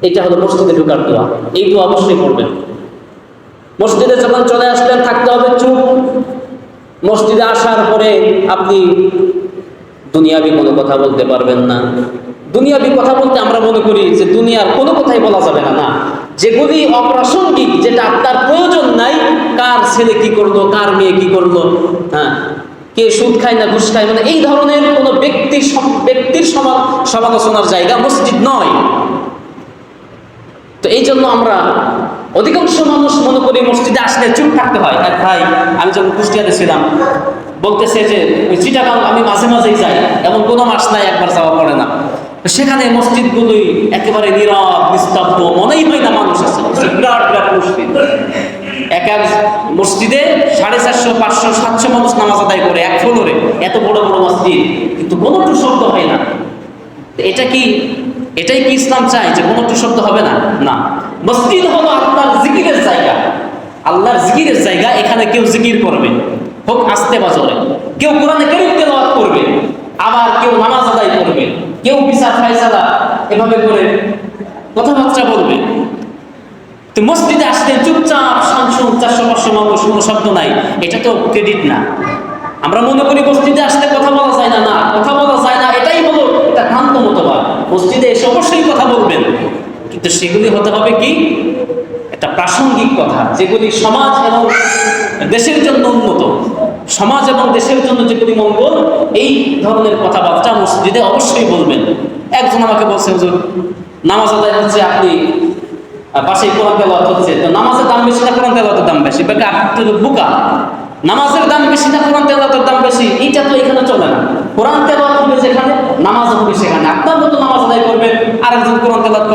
এটা হলো মসজিদে ঢোকার দোয়া। এই দোয়া অবশ্যই পড়বেন। মসজিদে যখন চলে আসলেন থাকতে হবে চুপ। মসজিদে আসার পরে আপনি দুনিয়াবি কোনো কথা বলতে পারবেন না। দুনিয়াবি কথা বলতে আমরা মনে করি যে দুনিয়ার কোনো কথাই বলা যাবে না। না, যেগুলি অপ্রাসঙ্গিক, যেটা আপনার প্রয়োজন নাই, কার ছেলে কি করলো, কার মেয়ে কি করলো, হ্যাঁ, কে সুদ খায় না ঘুষ খায়, মানে এই ধরনের কোনো ব্যক্তির সমালোচনার জায়গা মসজিদ নয়। তো এই জন্য আমরা অধিকাংশ মানুষ মনে করি মসজিদে আসলে চুপ থাকতে হয়। এক ভাই, আমি যখন কুষ্টিয়াতে ছিলাম, বলতেছে যে ওই চিটাগাং আমি মাঝে মাঝেই যাই, এমন কোনো মাস নাই একবার যাওয়া পড়ে না। সেখানে মসজিদগুলোই একেবারে নীরব নিস্তব্ধ, মনেই হয় না মানুষ আছে। বিরাট বিরাট মসজিদ, এক এক মসজিদে 450, 500, 700 মানুষ নামাজ আদায় করে এক ফ্লোরে, এত বড় বড় মসজিদ, কিন্তু কোনো একটু শব্দ হয় না। এটাই কি ইসলাম চায় যে কোনো একটু শব্দ হবে না? না, মসজিদ হলো আপনার জিকিরের জায়গা, আল্লাহর জিকিরের জায়গা। এখানে কেউ জিকির করবে, হোক আস্তে বা জোরে, কেউ কোরআনে কারীম তেলাওয়াত করবে, আবার কেউ নামাজ আদায় করবে, কেউ বিচার ফায়সালা এভাবে করে কথাবার্তা বলবে। তো মসজিদে আসলে চুপচাপ শান্ত, 400-500 মানুষ, কোনো শব্দ নাই, এটা তো ক্রেডিট না। আমরা মনে করি মসজিদে আসলে কথা বলা যায় না। না, কথা বলা যায় না, এটাই হলো এটা ভ্রান্ত মতবাদ। মসজিদে এসে অবশ্যই কথা বলবেন, কিন্তু সেগুলি হতে হবে কি একটা প্রাসঙ্গিক কথা, যেগুলি সমাজ এবং দেশের জন্য উন্নত, সমাজ এবং দেশের জন্য যেগুলি মঙ্গল, এই ধরনের কথাবার্তা মসজিদে অবশ্যই বলবেন। একজন আমাকে বলছে, হুজুর নামাজ আদায় হচ্ছে, আপনি পাশেই কোরআন তেলাওয়াত হচ্ছে, তো নামাজের দাম বেশি না কোরআন তেলাওয়াতের দাম বেশি? বাকি আপনি তো বোকা, নামাজের দাম বেশি না কোরআন তেলাওয়াতের দাম বেশি? এইটা তো এখানে চলে না। কোরআন তেলাওয়াত হবে যেখানে, নামাজ হবে সেখানে। আপনার মতো নামাজ আদায় করবেন, আরেকজন কোরআন তেলাওয়াত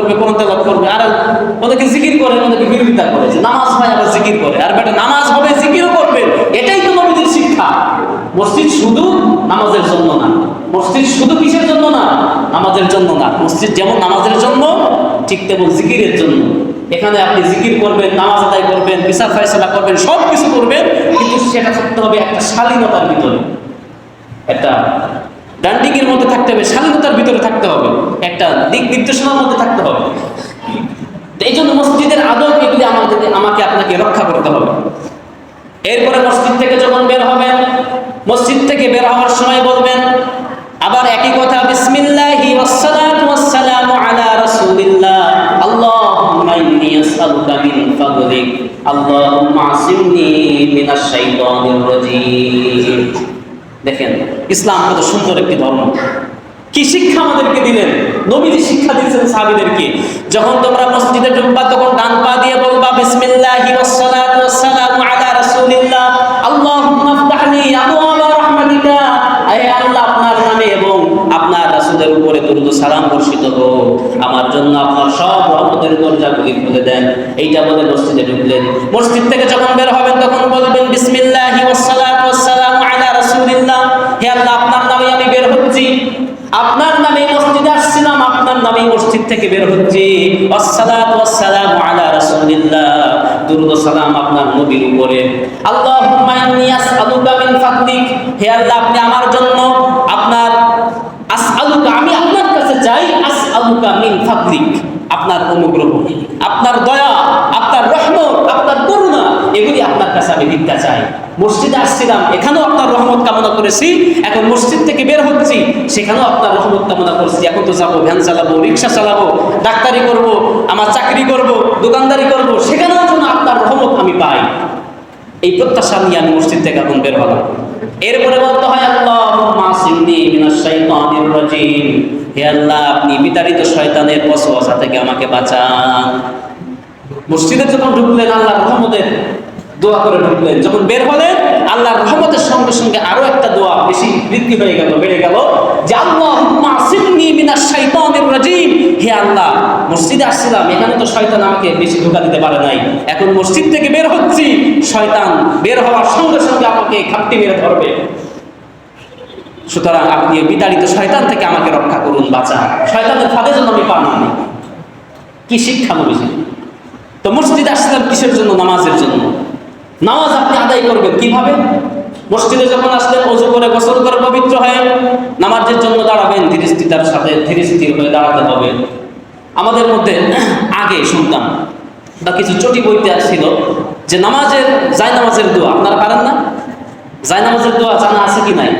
করবে, আর ওদেরকে জিকির করে, ওদেরকে বিরোধিতা করে যে নামাজ হয় আবার জিকির করে। আর বেটা নামাজ হবে, জিকিরও করবেন, এটাই তো নবীদের শিক্ষা। মসজিদ শুধু নামাজের জন্য না, মসজিদ শুধু কিসের জন্য না? নামাজের জন্য না। মসজিদ যেমন নামাজের জন্য, ঠিক তেমন জিকিরের জন্য। এখানে আপনি জিকির করবেন, নামাজ আদায় করবেন, বিচার ফায়সালা করবেন, সব কিছু করবেন, কিন্তু সেটা থাকতে হবে একটা শালীনতার ভিতরে, একটা ডান্ডিংয়ের মধ্যে থাকতে হবে, শালীনতার ভিতরে থাকতে হবে, একটা দিক নির্দেশনার মধ্যে থাকতে হবে। এই জন্য মসজিদের আদব এগুলি আমাকে আপনাকে রক্ষা করতে হবে। এরপরে মসজিদ থেকে যখন বের হবেন, মসজিদ থেকে বের হওয়ার সময় বলবেন আবার একই কথা, বিসমিল্লাহি ওয়াসসালাতু ওয়াসসালামু আলা রাসূলিল্লাহ, আল্লাহুম্মা ইন্নী আসআলুকা মিন ফাদলিক, আল্লাহুম্মা আসিমনি মিনাশ শাইতানির রাজীম। দেখেন ইসলাম কত সুন্দর একটি ধর্ম, কি শিক্ষা আমাদেরকে দিলেন। নবীজি শিক্ষা দিয়েছেন সাহাবীদেরকে, যখন তোমরা মসজিদে ঢুকবা তখন ডান পা দিয়ে বলবা বিসমিল্লাহি ওয়াসসালাতু ওয়াসসালামু আলা রাসূলিল্লাহ, আল্লাহুম্মা ইফতাহলি আবওয়াবা রাহমাতিকা, আয় আল্লাহ আপনার নামে এবং আপনার রাসূলের উপরে দরুদ ও সালাম বর্ষিত হোক, আমার জন্য আপনার সব রহমতের দরজাগুলি খুলে দেন। এইটা বলে মসজিদে ঢুকলেন। মসজিদ থেকে যখন বের হবেন তখন বলবেন বিসমিল্লাহি ওয়াসসালাতু ওয়াসসালামু আলা রাসূলিল্লাহ, হে আল্লাহ আপনার নামে আমি বের হচ্ছি, আপনার নামে মসজিদে আসছিলাম, আপনার নামে মসজিদ থেকে বের হচ্ছি। আসসালাতু ওয়াসসালামু আলা রাসূলিল্লাহ, দরুদ ও সালাম আপনার নবীর উপরে। আল্লাহুম্মা ইন্নী আসআলুকা মিন ফাদলিক, হে আল্লাহ আপনি আমার জন্য আপনার আসআলুকা, আমি আপনার কাছে চাই, আসআলুকা মিন ফাদলিক, আপনার অনুগ্রহ, আপনার দয়া, আপনার রহমত, আপনার করুণা, এগুলি আপনার কাছে আমি ভিক্ষা চাই। মসজিদে আসছিলাম, এখানেও আপনার রহমত কামনা করেছি, এখন মসজিদ থেকে বের হচ্ছি, সেখানেও আপনার রহমত কামনা করছি। এখন তো যাবো, ভ্যান চালাবো, রিক্সা চালাবো, ডাক্তারি করব, আমার চাকরি করব, দোকানদারি করব, সেখানেও যেন আপনার রহমত আমি পাই, এই প্রত্যাশা নিয়ে আমি মসজিদ থেকে এখন বের হলাম। এরপরে বলতে হয় আল্লাহুম্মা আসিমনি মিনাশ শাইতানির রাজীম, হে আল্লাহ আপনি বিতাড়িত শয়তানের ওয়াসওয়াসা থেকে আমাকে বাঁচান। মসজিদে যখন ঢুকলেন আল্লাহর রহমতের দোয়া করে ঢুকলেন, যখন বের হলেন আল্লাহর রহমতের সঙ্গে সঙ্গে আরো একটা দোয়া বেশি বৃদ্ধি হয়ে গেল, বেড়ে গেল, যে আল্লাহুম্মা আসিমনি মিনাশ শাইতানির রাজীম, হে আল্লাহ মসজিদে আসছিলাম, এখানে তো শয়তান আমাকে বেশি ধোঁকা দিতে পারে নাই, এখন মসজিদ থেকে বের হচ্ছি, শয়তান বের হওয়ার সঙ্গে সঙ্গে আমাকে খাপটি মেরে ধরবে, সুতরাং আপনি বিতাড়িত শয়তান থেকে আমাকে রক্ষা করুন, বাঁচান, শয়তানের ফাঁদে যেন আমি পা না দিই। কি শিক্ষা নবীজি। তো মসজিদে আসছিলাম কিসের জন্য? নামাজের জন্য। নামাজ আপনি আদায় করবেন কিভাবে? মসজিদে যখন আসলেন ওযু করে গোসল করে পবিত্র হয়ে নামাজের জন্য দাঁড়াবেন, ধীর স্থিরতার সাথে ধীর স্থির হয়ে দাঁড়াতে হবে। আমাদের মধ্যে আগে শুনতাম বা কিছু চটি বইতে আসছিল যে নামাজের জায়নামাজের দোয়া আপনারা পারেন না? জায়নামাজের দোয়া জানা আছে কি নাই?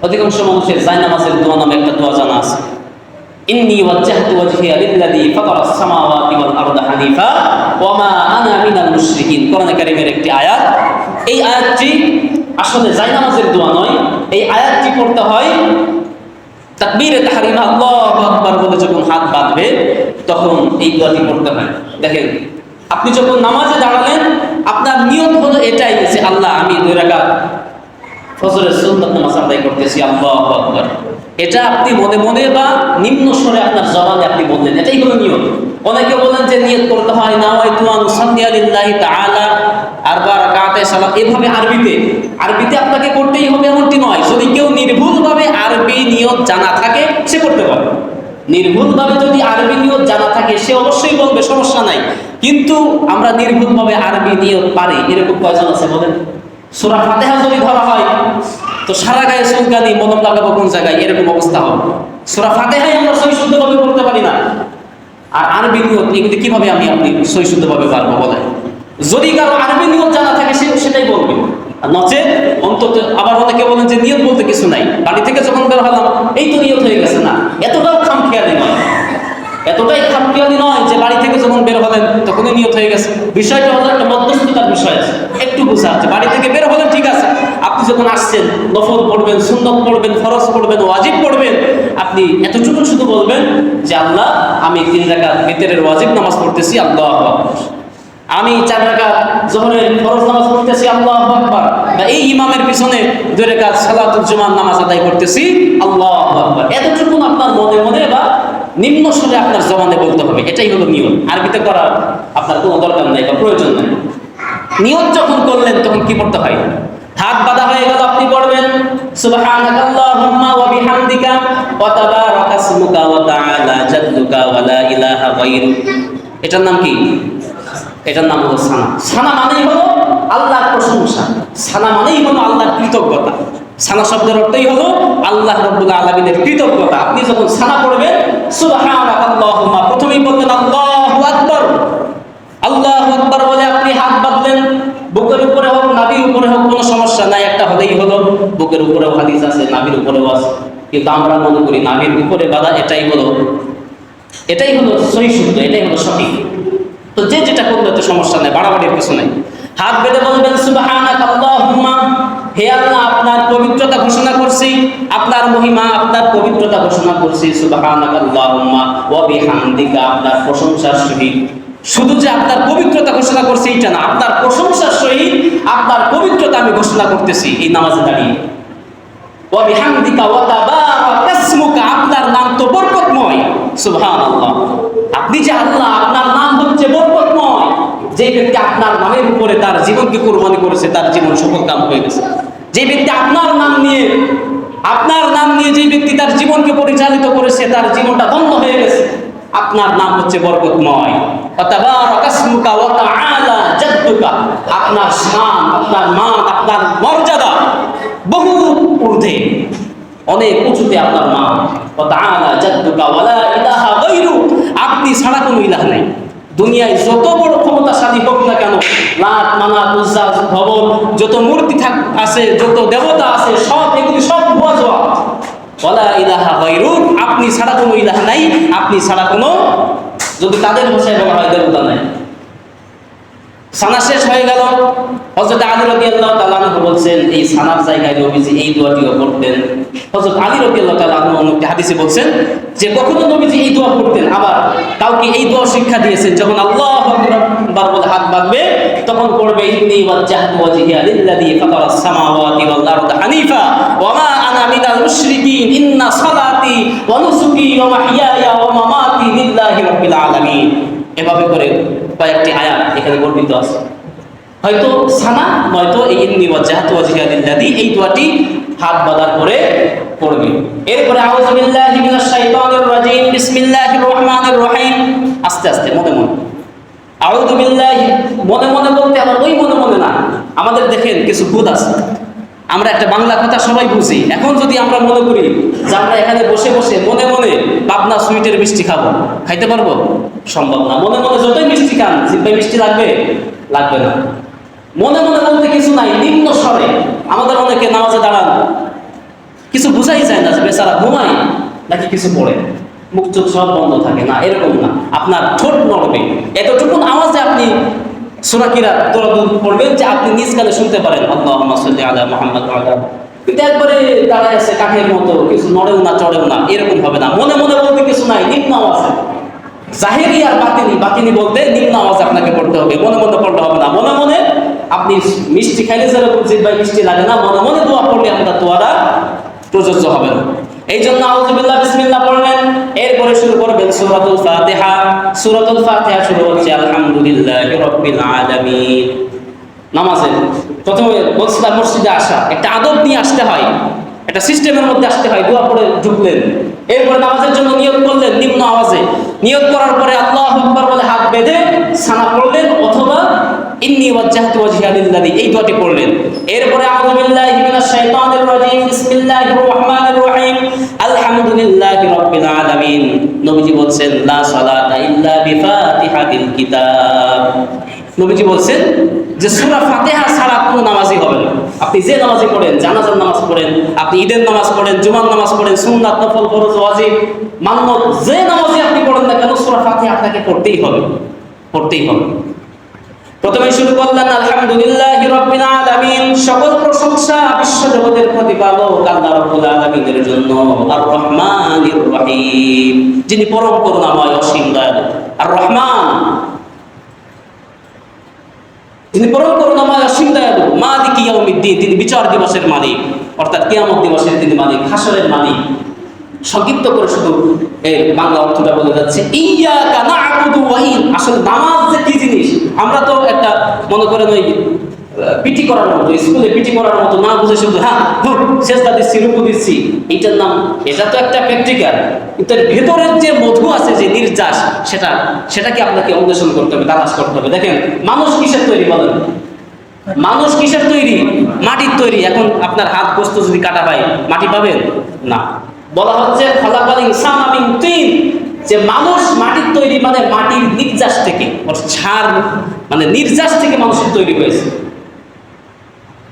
অধিকাংশ মানুষের জায়নামাজের দোয়া নামে একটা দোয়া জানা আছে। ইন্নী ওয়াজ্জাহতু ওয়াজহিয়া লিল্লাযী ফাতারাস সামাওয়াতি ওয়াল আরদা হানিফা ওয়া মা আনা মিনাল মুশরিকিন। কোরআনে কারীমের একটি আয়াত। এই আয়াতটি আসলে জায়নামাজের দোয়া নয়। এই আয়াতটি পড়তে হয় তাকবীরে তাহরিমা আল্লাহু আকবার বলে যখন হাত বাঁধবে তখন এই দোয়াটি পড়তে হয়। দেখেন, আপনি যখন নামাজে দাঁড়ালেন আপনার নিয়ত হলো এটাই যে আল্লাহ আমি 2 রাকাত ফজরের সুন্নাত নামাজ আদায় করতেছি, আল্লাহু আকবার। এটা আপনি মনে মনে বা নিম্ন স্বরে আপনার জবানে আপনি বললেন, এটাই হলো নিয়ত। অনেকে বলেন যে নিয়ত করতে হয় নাওয়াইতু আন উসাল্লিয়া লিল্লাহি তাআলা আরবা রাকাতে সালাত, এভাবে আরবিতে আপনাকে করতেই হবে এমনটি নয়। যদি কেউ নির্ভুলভাবে আরবি নিয়ত জানা থাকে সে করতে পারে। নির্ভুলভাবে যদি আরবি নিয়ত জানা থাকে সে অবশ্যই বলবে, সমস্যা নাই। কিন্তু আমরা নির্ভুলভাবে আরবি নিয়ত পারি এরকম কয়জন আছে বলেন? সূরা ফাতিহা যদি ধরা হয় তো সারা গায়ে চুলকানি, মলম লাগাবো কোন জায়গায়, এরকম অবস্থা হবে। সূরা ফাতিহাই আমরা সহি শুদ্ধভাবে পড়তে পারি না, আর আরবি নিয়ত এগুলি কিভাবে আপনি সহি শুদ্ধভাবে পারবো বলেন? যদি কারো আরবি নিয়ত জানা থাকে সে সেটাই বলবে, আর নচেত অন্তত আবার অনেকে বলেন যে নিয়ত বলতে কিছু নাই, বাড়ি থেকে যখন বের হলাম এই তো নিয়ত হয়ে গেছে। না, এতটাই খামখেয়ালি নয় যে বাড়ি থেকে যখন বের হলেন তখনই নিয়ত হয়ে গেছে। বিষয়টা হলো একটা মধ্যস্থতার বিষয় আছে, একটু বোঝা আছে। বাড়ি থেকে বের হলেন ঠিক আছে, আপনি যখন আসছেন নফল পড়বেন, সুন্নত পড়বেন, ফরজ পড়বেন, ওয়াজিব পড়বেন, আপনি এতটুকু শুধু বলবেন যে আল্লাহ আমি 3 রাকাত ভিতরের ওয়াজিব নামাজ পড়তেছি, আল্লাহু আকবার। আমি 4 রাকাত যোহরের ফরজ নামাজ পড়তেছি, আল্লাহু আকবার। বা এই ইমামের পিছনে 2 রাকাত সালাতুল জুমার নামাজ আদায় করতেছি, আল্লাহু আকবার। এতটুকু আপনার মনে মনে বা নিম্ন স্বরে আপনার জবানে বলতে হবে। এটাই হলো নিয়ত। আরবিতে করার আপনার কোনো দরকার নাই বা প্রয়োজন নাই। নিয়ত যখন করলেন তখন কি করতে হয়? হাত বাঁধা হয়ে গেল, আপনি পড়বেন সুবহানাকাল্লাহুম্মা ওয়া বিহামদিকা ওয়া তাবারাকা ইসমুকা ওয়া তাআলা জাদ্দুকা ওয়া লা ইলাহা গায়রুক। এটার নাম কি? এটার নাম হলো সানা। সানা মানেই হলো আল্লাহর প্রশংসা, সানা মানেই হলো আল্লাহর কৃতজ্ঞতা। সানা শব্দের অর্থই হলো আল্লাহ রাব্বুল আলামিনের কৃতজ্ঞতা। আপনি যখন সানা পড়বেন সুবহানাকাল্লাহুম্মা, প্রথমেই বলবেন আল্লাহু আকবার। আল্লাহু আকবার বলে আপনি হাত বাঁধলেন, বুকের উপরে হোক নাভির উপরে হোক কোনো সমস্যা নাই, একটা হলেই হলো। বুকের উপরেও হাদিস আছে, নাভির উপরেও আছে, কিন্তু আমরা মনে করি নাভির উপরে বাঁধা এটাই হলো সহি শুদ্ধ, এটাই হলো সঠিক। তো যে যেটা করলে তো সমস্যা নেই, বাড়াবাড়ির কিছু নেই। হাত বেঁধে বলবেন সুবহানাকাল্লাহুম্মা, হে আল্লাহ আপনার পবিত্রতা ঘোষণা করছি, আপনার মহিমা, আপনার পবিত্রতা ঘোষণা করছি। সুবহানাকাল্লাহুম্মা ওয়া বিহামদিকা, আপনার প্রশংসার সহিত। শুধু যে আপনার পবিত্রতা ঘোষণা করছি এটা না, আপনার প্রশংসার সহিত আপনার পবিত্রতা আমি ঘোষণা করতেছি এই নামাজে দাঁড়িয়ে। ওয়া বিহামদিকা ওয়া তাবারাকা ইসমুকা, আপনার নাম তো বরকতময়। সুবহানাল্লাহ, আপনি যে আল্লাহ, আপনার নাম হচ্ছে বরকতময়। যে ব্যক্তি আপনার নামের উপরে তার জীবনকে কুরবানি করেছে তার জীবন সফল কাম হয়ে গেছে। যে ব্যক্তি আপনার নাম নিয়ে যে ব্যক্তি তার জীবনকে পরিচালিত করেছে তার জীবনটা ধন্য হয়ে গেছে। আপনার নাম হচ্ছে বরকতময়। ওয়া তাবারাকা ইসমুকা ওয়া তাআলা জাদ্দুকা, আপনার শান, আপনার মান, আপনার মর্যাদা বহু ঊর্ধ্বে, অনেক উঁচুতে আপনার মান। ওয়া তাআলা জাদ্দুকা ওয়া লা ইলাহা গায়রুক, আপনি ছাড়া কোনো ইলাহ নাই। দুনিয়ায় যত বড় ক্ষমতাশালী হোক না কেন, লাত মানাত উজ্জা ভবন, যত মূর্তি আছে, যত দেবতা আছে, এগুলি সব ভুয়া জোয়া। ওয়ালা ইলাহা গায়রুক, আপনি ছাড়া কোনো ইলাহ নাই, আপনি ছাড়া কোনো, যদি তাদের ভাষায় বলা হয়, দেবতা নাই। সানা শেষ হয়ে গেল। হযরত আলী রাদিয়াল্লাহু তাআলা আনহু বলছেন এই সানার জায়গায় নবীজি এই দোয়াটিও পড়তেন। হযরত আলী রাদিয়াল্লাহু তাআলা আনহু একটি হাদিসে বলছেন যে কখনো নবীজি এই দোয়া পড়তেন, আবার কাউকে এই দোয়া শিক্ষা দিয়েছেন, যখন আল্লাহু আকবার বলে হাত বাঁধবে তখন পড়বে ইন্নী ওয়াজ্জাহতু ওয়াজহিয়া লিল্লাযী ফাতারাস সামাওয়াতি ওয়াল আরদা হানিফা ওয়া মা আনা মিনাল মুশরিকিন ইন্না সালাতি ওয়া নুসুকি ওয়া মাহইয়ায়া ওয়া মামাতি লিল্লাহি রাব্বিল আলামিন। এভাবে করে কয়েকটি আয়াত এখানে বর্ণিত আছে। হয়তো সানা নয়তো এই ইন্নী ওয়াজ্জাহতু ওয়াজহিয়া লিল্লাযী, এই দোয়াটি হাত বাঁধার পরে পড়বে। এরপরে আউযু বিল্লাহি মিনাশ শাইতানির রাজীম, বিসমিল্লাহির রহমানির রহিম, আস্তে আস্তে মনে মনে আউযু বিল্লাহি, মনে মনে বলতে আবার ওই মনে মনে না। আমাদের দেখেন কিছু ভূত আছে, আমরা একটা বাংলা কথা সবাই বুঝি। এখন যদি আমরা মনে করি যে আমরা এখানে বসে বসে মনে মনে পাবনা সুইটের মিষ্টি খাবো, খাইতে পারবো? সম্ভব না। মনে মনে যতই মিষ্টি খান, জিব্বায় মিষ্টি লাগবে? লাগবে না। মনে মনে বলতে কিছু নাই, নিম্ন স্বরে। আমাদের অনেকে নামাজে দাঁড়ান, কিছু বুঝাই যায় না যে বেচারা ঘুমায় নাকি কিছু পড়ে, মুখ চোখ সব বন্ধ থাকে। না, এরকম না। আপনার ঠোঁট নড়বে, এতটুকুন আওয়াজে আপনি সূরা কিরাত দরুদ পড়বেন যে আপনি নিজ কানে শুনতে পারেন, আল্লাহুম্মা সাল্লি আলা মুহাম্মাদ ওয়া আলা। কিন্তু একবারে দাঁড়ায় আছে কাঠের মতো, কিছু নড়েও না চড়েও না, এরকম হবে না। মনে মনে বলতে কিছু নাই, নিম্ন আওয়াজে। জাহেরি আর বাতিনি, বাতিনি বলতে নিম্ন আওয়াজ আপনাকে পড়তে হবে, মনে মনে পড়তে হবে না। মনে মনে আপনি মিষ্টি খাইলে যেরকম জিহ্বায় মিষ্টি লাগে না, মনে মনে দোয়া পড়লে আপনার দোয়াটা প্রযোজ্য হবে না। এই জন্য আউযুবিল্লাহ বিসমিল্লাহ পড়লেন, এরপরে শুরু করবেন সূরাতুল ফাতিহা। সূরাতুল ফাতিহা শুরু হচ্ছে আলহামদুলিল্লাহি রাব্বিল আলামিন। নামাজে প্রথমে বলছিলাম মসজিদে আসা একটা আদব নিয়ে আসতে হয়, একটা সিস্টেমের মধ্যে আসতে হয়। দোয়া পড়ে ঢুকলেন, এরপরে নামাজের জন্য নিয়ত করলেন নিম্ন আওয়াজে। নিয়ত করার পরে আল্লাহু আকবার বলে হাত বেঁধে সানা পড়লেন, অথবা ইন্নী ওয়াজ্জাহতু ওয়াজহিয়া লিল্লাযী, এই দোয়াটি পড়লেন। এরপরে আউযু বিল্লাহি মিনাশ শাইতানির রাজীম, বিসমিল্লাহির রহমানির রহিম, আলহামদুলিল্লাহি রাব্বিল আলামিন। নবীজি বলছেন লা সালাতা ইল্লা বিফাতিহাতিল কিতাব। নবীজি বলছেন যে সূরা ফাতিহা ছাড়া কোনো নামাজই হবে না। আপনি যে নামাজই পড়েন, জানাজার নামাজ পড়েন, আপনি ঈদের নামাজ পড়েন, জুমার নামাজ পড়েন, সুন্নাত, নফল, ফরজ, ওয়াজিব, মান্নত, যে নামাজই আপনি পড়েন না কেন সূরা ফাতিহা আপনাকে পড়তেই হবে, পড়তেই হবে। প্রথমে শুরু করলেন আলহামদুলিল্লাহি রাব্বিল আলামিন, সকল প্রশংসা বিশ্বজগতের প্রতিপালক আল্লাহ রাব্বুল আলামিনের জন্য। আর রহমানির রহিম, যিনি পরম করুণাময় অসীম দয়ালু। আর রহমান, তিনি পরম করুণাময় অসীম দয়ালু। মালিক ইয়াউমিদ্দিন, তিনি বিচার দিবসের মালিক, অর্থাৎ কিয়ামত দিবসের তিনি মালিক, হাসরের মালিক। সংক্ষিপ্ত করে শুধু এর বাংলা অর্থটা বলে যাচ্ছে, ইয়্যাকা না'বুদু ওয়া আসলে নামাজ যে কি জিনিস আমরা তো একটা মনে করেন ওই পিটি করার মতো, স্কুলে পিটি করার মতো না বুঝে শুধু হ্যাঁ সেজদা দিচ্ছি, রুকু দিচ্ছি, এটার নাম, এটা তো একটা প্র্যাকটিক্যাল। কিন্তু এর ভেতরের যে মধু আছে, যে নির্যাস, সেটাকে আপনাকে অন্বেষণ করতে হবে, তালাশ করতে হবে। দেখেন মানুষ কিসের তৈরি বলেন? মানুষ কিসের তৈরি? মাটির তৈরি। এখন আপনার হাত গোস্ত যদি কাটা হয়, মাটি পাবেন না। বলা হচ্ছে খালাকাল ইনসানা মিন তিন, যে মানুষ মাটির তৈরি, মানে মাটির নির্যাস থেকে, ছাড় মানে নির্যাস থেকে মানুষের তৈরি হয়েছে।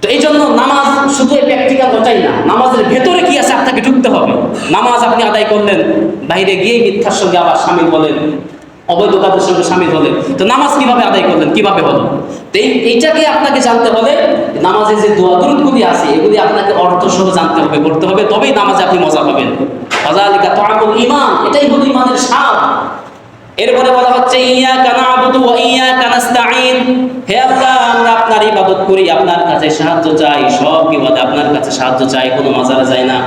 তো এই জন্য নামাজ শুধু প্র্যাকটিক্যাল ওটাই না, নামাজের ভেতরে কি আছে আপনাকে ঢুকতে হবে। নামাজ আপনি আদায় করলেন, বাইরে গিয়ে মিথ্যার সঙ্গে আবার শামিল হলেন, অবৈধ কাজের সঙ্গে শামিল হলেন, তো নামাজ কিভাবে আদায় করলেন, কিভাবে হলো? তো এইটাকে আপনাকে জানতে হলে নামাজে যে দোয়া দুরূদগুলি আছে এগুলি আপনাকে অর্থ সহ জানতে হবে, করতে হবে, তবেই নামাজে আপনি মজা পাবেন। ফাযালিকা তুআমুল ঈমান, এটাই হলো ঈমানের স্বাদ। এরপরে বলা হচ্ছে ইয়্যাকা না'বুদু ওয়া ইয়্যাকা নাস্তাঈন, হে আল্লাহ আমরা আপনার ইবাদত করি, আপনার কাছে সাহায্য চাই, সব বিপদে আপনার কাছে সাহায্য চাই, কোনো মাজারে যাই না।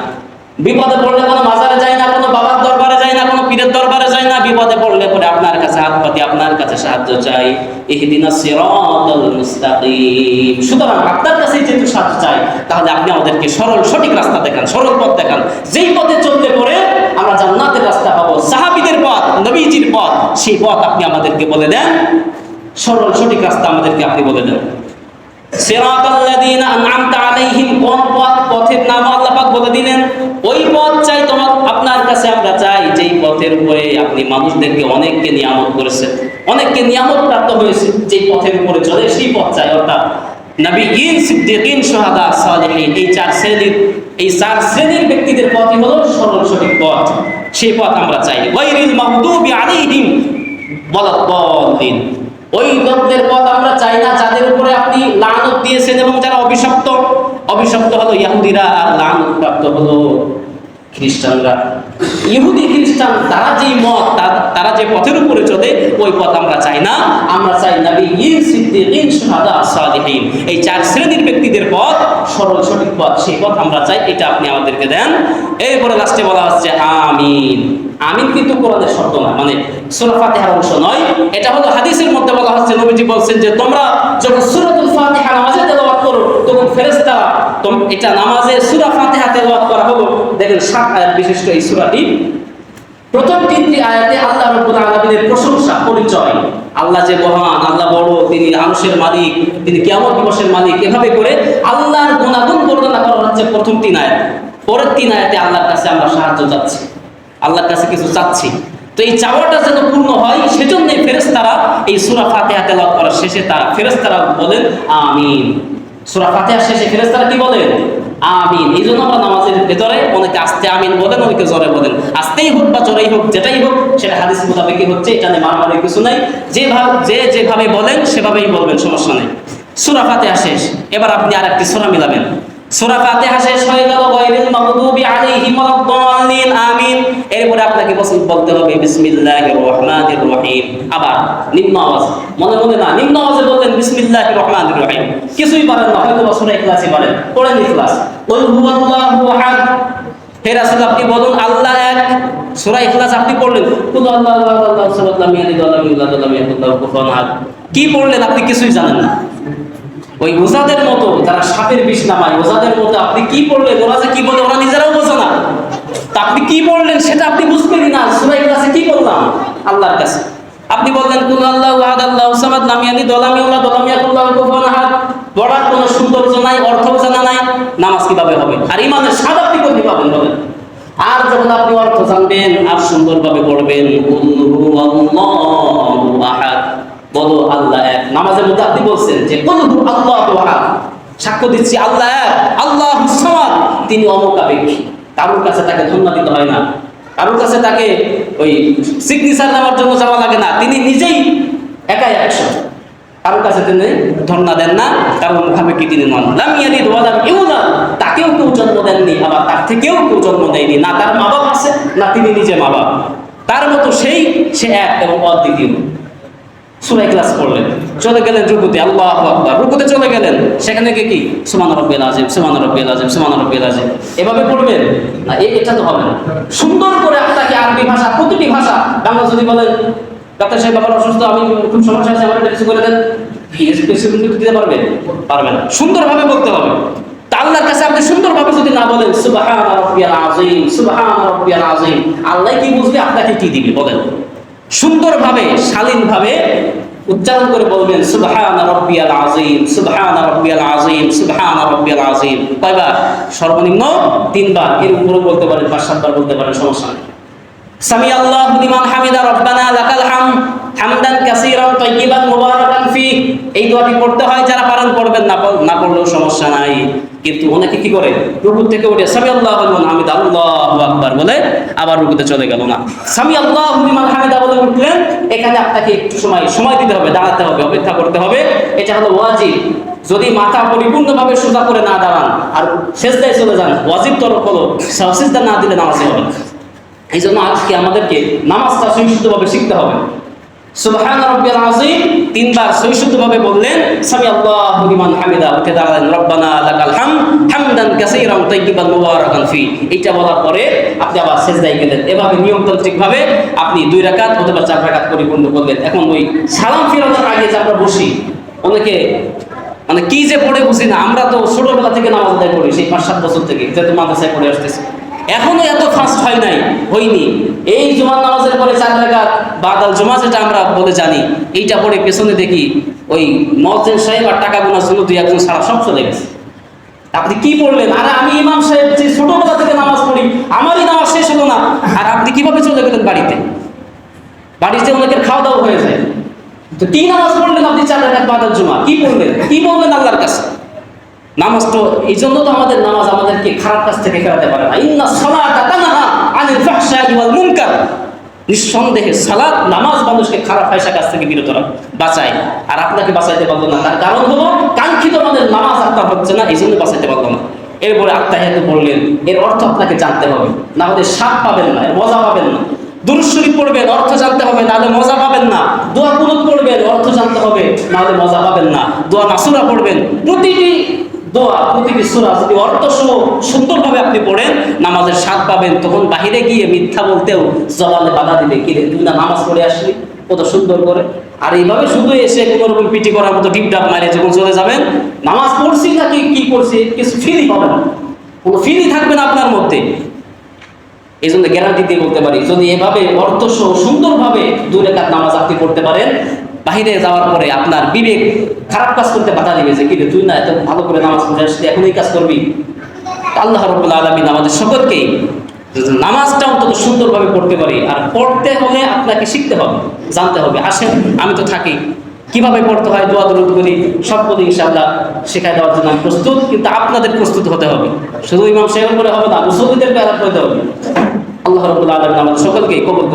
বিপদে পড়লে কোনো মাজারে যায় না, কোনো বাবার দরবারে যায় না, কোনো পীরের দরবারে যায় না। বিপদে পড়লে পরে আপনার কাছে হাত পাতি, আপনার কাছে সাহায্য চাই। ইহদিনাস সিরাতাল মুস্তাকিম, সুতরাং আপনার কাছে যেহেতু সাহায্য চাই, তাহলে আপনি আমাদেরকে সরল সঠিক রাস্তা দেখান, সরল পথ দেখান, যেই পথে চললে পরে আমরা জান্নাতের রাস্তা পাবো, সাহাবীদের পথ, নবীজির পথ, সেই পথ আপনি আমাদেরকে বলে দেন, সরল সঠিক রাস্তা আমাদেরকে আপনি বলে দেন। সিরাতাল্লাযীনা আন'আমতা আলাইহিম, কোন পথের নাম আল্লাহ পাক বলে দিলেন, ওই পথ চাই তোমার আপনার কাছে, আমরা চাই যেই পথের উপরে আপনি মানুষদেরকে অনেককে নিয়ামত করেছেন, অনেককে নিয়ামত প্রাপ্ত হয়েছে, যেই পথের উপরে চলে সেই পথ চাই। অর্থাৎ নবীয়িন, সিদ্দীকিন, শুহাদা, সালিহিন, এই চার শ্রেণীর ব্যক্তিদের পথই হলো সরল সঠিক পথ, সেই পথ আমরা চাই। গায়রিল মাগদুবি আলাইহিম ওয়ালাদ-দাল্লিন, ওই লোকদের পথ আমরা চাই না যাদের উপরে আপনি লানত দিয়েছেন এবং যারা অভিশপ্ত। অভিশপ্ত হলো ইহুদিরা, আর লানত প্রাপ্ত হলো খ্রিস্টানরা। ইহুদি খ্রিস্টান তারা যেই মত, তারা যে পথের উপরে চলে, ওই পথ আমরা চাই না। আমরা চাই নবীয়িন, সিদ্দীকিন, শুহাদা, সালিহিন, এই চার শ্রেণীর ব্যক্তিদের পথ, সরল সঠিক পথ, সেই পথ আমরা চাই। এটা আপনি আমাদেরকে দেন। এরপরে লাস্টে বলা হচ্ছে আমিন। আমিন কিন্তু কোরআনের শব্দ না, মানে সূরা ফাতিহার অংশ নয়, এটা হলো হাদিসের মধ্যে বলা হচ্ছে। নবীজি বলছেন যে তোমরা যখন সূরাতুল ফাতিহা নামাজে তেলাওয়াত করো, তখন ফেরেশতারা, এটা নামাজে সূরা ফাতিহা তেলাওয়াত করা হলো। দেখেন 7 আয়াত বিশিষ্ট এই সূরাটি, প্রথম 3টি আয়াতে আল্লাহ রাব্বুল আলামিনের প্রশংসা, পরিচয়। আল্লাহ যে মহান, আল্লাহ বড়, তিনি আরশের মালিক, তিনি কিয়ামত দিবসের মালিক, এভাবে করে আল্লাহর গুণাগুণ বর্ণনা করা হচ্ছে প্রথম 3 আয়াত। পরের 3 আয়াতে আল্লাহর কাছে আমরা সাহায্য চাচ্ছি, আল্লাহর কাছে কিছু চাচ্ছি। তো এই চাওয়াটা যেন পূর্ণ হয় সেজন্য ফেরেশতারা এই সূরা ফাতিহা তেলাওয়াত করার শেষে তারা ফেরেশতারা বলেন আমিন। সূরা ফাতিহার শেষে ফেরেশতারা কি বলেন? আমিন। এই জন্য আমরা নামাজের ভেতরে অনেকে আস্তে আমিন বলেন, অনেকে জোরে বলেন। আস্তেই হোক বা জোরেই হোক, যেটাই হোক সেটা হাদিস মোতাবেকই হচ্ছে, এটা নিয়ে মারামারির কিছু নাই। যেভাবে বলেন সেভাবেই বলবেন, সমস্যা নেই। সূরা ফাতিহা শেষ, এবার আপনি আরেকটি সূরা মিলাবেন। সূরা ফাতিহা শেষ হয়ে গেল, গায়রিল মাগদুবি আলাইহিম ওয়ালাদ-দাল্লিন, আমিন। এরপরে আপনাকে বলতে হবে বিসমিল্লাহির রহমানির রহিম। আবার নিম্ন আওয়াজ, মনে মনে না, নিম্ন আওয়াজে বললেন বিসমিল্লাহির রহমানির রহিম। কিছুই পারেন না, হয়তো সূরা ইখলাসই পারেন, পড়েন ইখলাস। কুল হুয়াল্লাহু আহাদ। হে রাসূল আপনি বলুন আল্লাহ এক। সূরা ইখলাস আপনি পড়লেন, কুল আল্লাহু আহাদ আল্লাহু সামাদ লাম ইয়ালিদ ওয়া লাম ইউলাদ ওয়া লাম ইয়াকুল লাহু কুফুয়ান আহাদ। কি পড়লেন আপনি কিছুই জানেন না। ওই ওজাদের মতো, যারা সাপের বিষ নামায়, ওজাদের মতো আপনি কি পড়লেন, ওরা যে কি বলে ওরা নিজেরাও বোঝে না। তা আপনি কি পড়লেন সেটা আপনি বুঝবেনই না। সূরা ইখলাসে কি বললাম? আল্লাহর কাছে আপনি বললেন কুল আল্লাহু আহাদ আল্লাহু সামাদ লাম ইয়ালিদ ওয়া লাম ইউলাদ ওয়া লাম ইয়াকুল লাহু কুফুয়ান আহাদ। পড়ার কোনো সৌন্দর্য নাই, অর্থও জানা নাই, নামাজ কিভাবে হবে? আর ঈমানের স্বাদ আপনি কোথায় পাবেন বলেন? আর যখন আপনি অর্থ জানবেন আর সুন্দরভাবে পড়বেন, কুল হুয়াল্লাহু আহাদ, বলো আল্লাহ এক। নামাজের মধ্যে আপনি বলছেন যে কুল হুয়াল্লাহু আহাদ, সাক্ষ্য দিচ্ছি আল্লাহ এক, আল্লাহুস সামাদ, তিনি অমুখাপেক্ষী। কারোর কাছে তাকে ধন্যবাদ দিতে হয় না, কারোর কাছে তাকে ওই সিগনেচার নেওয়ার জন্য যাওয়া লাগে না, তিনি নিজেই একাই 100। কারোর কাছে তিনি ধন্যবাদ দেন না, কারণ মুখাপেক্ষী তিনি নন। লাম ইয়ালিদ ওয়া লাম ইউলাদ, তাকেও কেউ জন্ম দেননি, আবার তার থেকেও কেউ জন্ম দেয়নি, না তার মা বাবা আছে না তিনি নিজে মা বাবা। তার মতো সে এক এবং অদ্বিতীয়। সূরা ইখলাস পড়লেন, চলে গেলেন রুকুতে, আল্লাহু আকবার, রুকুতে চলে গেলেন, সেখানে কি সুবহান রাব্বিয়াল আযীম, সুবহান রাব্বিয়াল আযীম, সুবহান রাব্বিয়াল আযীম এভাবে পড়বেন না? এটা তো হবে না। সুন্দর করে আপনাকে আরবি ভাষা, প্রতিটি ভাষা, বাংলা যদি বলেন ডাক্তার সাহেব আমার অসুস্থ, আমি খুব সমস্যা আছে, আমার কিছু করে দেন, দিতে পারবেন? পারবে না। সুন্দরভাবে বলতে হবে। তা আল্লাহর কাছে আপনি সুন্দরভাবে যদি না বলেন সুবহান রাব্বিয়াল আযীম, সুবহান রাব্বিয়াল আযীম, আল্লাহ কি বুঝবে আপনাকে কি দিবে বলেন? সুন্দরভাবে, শালীনভাবে উচ্চারণ করে বলবেন সুবহান রাব্বিয়াল আযীম, সুবহান রাব্বিয়াল আযীম, সুবহান রাব্বিয়াল আযীম। কয়বার? সর্বনিম্ন 3 বার। এর উপরে বলতে পারেন, 5-7 বার বলতে পারেন, সমস্যা নেই। সামি আল্লাহু লিমান হামিদা রব্বানা লাকাল হামদ হামদান কাসীরান তাইয়িবান মুবারাকান ফি। এই দোয়াটি পড়তে হয়, যারা পারেন পড়বেন, না পড়লেও সমস্যা নাই। কিন্তু অনেকে কি করে, রুকু থেকে উঠে সামি আল্লাহু লিমান হামিদা আল্লাহু আকবার বলে আবার রুকুতে চলে গেল না। সামি আল্লাহু লিমান হামিদা বলে উঠলেন, এখানে আপনাকে একটু সময় দিতে হবে, দাঁড়াতে হবে, অপেক্ষা করতে হবে। এটা হলো ওয়াজিব। যদি মাথা পরিপূর্ণভাবে সোজা করে না দাঁড়ান আর সিজদায় চলে যান, ওয়াজিব তরফ হলো সিজদা না দিলে নামাজে হবে। এই জন্য আজকে আমাদেরকে নামাজটা সহিষ্ণুভাবে শিখতে হবে। সুবহান রাব্বিয়াল আযীম 3 বার সহিষ্ণুভাবে বললেন, সামি আল্লাহু লিমান হামিদা, উঠে দাঁড়ালেন, রব্বানা লাকাল হামদ হামদান কাসীরান তাইয়িবান মুবারাকান ফি। এইটা বলার পরে আপনি আবার সিজদায় গেলেন। এভাবে নিয়মতান্ত্রিকভাবে আপনি 2 রাকাত অথবা 4 রাকাত পরিপূর্ণ করবেন। এখন ওই সালাম ফিরানোর আগে যে আমরা বসি, অনেকে মানে কি যে পড়ে বুঝি না। আমরা তো ছোটবেলা থেকে নামাজ আদায় করি, সেই 5-7 বছর থেকে, যেহেতু মাদ্রাসায় পড়ে আসতেছি, এখনো এত ফাস্ট হয়নি। এই জুমার নামাজের পরে 4 রাকাত বাদাল জুমা যেটা আমরা বলে জানি, এইটা পরে পেছনে দেখি ওই মুয়াজ্জিন সাহেব আর টাকা গোনার জন্য 2-1 ছাড়া সব চলে গেছে। আপনি কি পড়লেন? আরে আমি ইমাম সাহেব যে ছোটবেলা থেকে নামাজ পড়ি, আমারই নামাজ শেষ হলো না, আর আপনি কিভাবে চলে গেলেন বাড়িতে? বাড়িতে অনেকের খাওয়া দাওয়া হয়ে যায়, তো কি নামাজ পড়লেন আপনি 4 রাকাত বাদাল জুমা? কি পড়লেন? কি বললেন আল্লাহর কাছে? নামাজ তো এই জন্য তো আমাদের নামাজ আমাদেরকে খারাপ কাজ থেকে ফেরাতে পারে না। ইন্নাস সালাতা তানহা আনিল ফাহশাই ওয়াল মুনকার। নিঃসন্দেহে সালাত, নামাজ মানুষকে খারাপ ফায়সা কাজ থেকে বিরত বাঁচায়। আর আপনাকে বাঁচাইতে পারলো না, তার কারণ হলো কাঙ্ক্ষিত আমাদের নামাজ আপনার হচ্ছে না, এই জন্য বাঁচাইতে পারলো না। এরপরে আত্তাহিয়াতু বললেন, এর অর্থ আপনাকে জানতে হবে, না হলে স্বাদ পাবেন না, এর মজা পাবেন না। দুরূদ শরীফ পড়বেন, অর্থ জানতে হবে, নাহলে মজা পাবেন না। দোয়া কুনুত পড়বেন, অর্থ জানতে হবে, নাহলে মজা পাবেন না। দোয়া মাসুরা পড়বেন, প্রতিটি দোয়া, প্রতিটি সূরা যদি অর্থসহ সুন্দরভাবে আপনি পড়েন, নামাজের স্বাদ পাবেন। তখন বাহিরে গিয়ে মিথ্যা বলতেও জবানে বাধা দিবে, কি রে তুই না নামাজ পড়ে আসলি কত সুন্দর করে। আর এইভাবে শুধু এসে কোনো রকম পিটি করার মতো ডিপডাপ মারে যখন চলে যাবেন, নামাজ পড়ছি নাকি কি করছি কিছু ফিলই পাবেন না, কোনো ফিলই থাকবে না আপনার মধ্যে। এই জন্য গ্যারান্টি দিয়ে বলতে পারি, যদি এভাবে অর্থসহ সুন্দরভাবে 2 রাকাত নামাজ আপনি আপনি করতে পারেন। বাহিরে যাওয়ার পরে আপনার বিবেক খারাপ কাজ করতে বাধা দিবে যে কি রে তুই না এত ভালো করে নামাজ পড়ে আসলি এখন এই কাজ করবি। আল্লাহ রাব্বুল আলামিন আমাদের সকলকেই নামাজটা অন্তত সুন্দরভাবে পড়তে পারি। আর পড়তে হলে আপনাকে শিখতে হবে, জানতে হবে। আসেন, আমি তো থাকি, কিভাবে পড়তে হয়, দোয়া দরুদ করি, সব কিছু ইনশাআল্লাহ শেখায় দেওয়ার জন্য আমি প্রস্তুত। কিন্তু আপনাদের প্রস্তুত হতে হবে, শুধু ইমাম সাহেব করে হবে না, মুসল্লিদেরকে আলাদা করতে হবে। আল্লাহ রাব্বুল আলামিন আমাদের সকলকে কবুল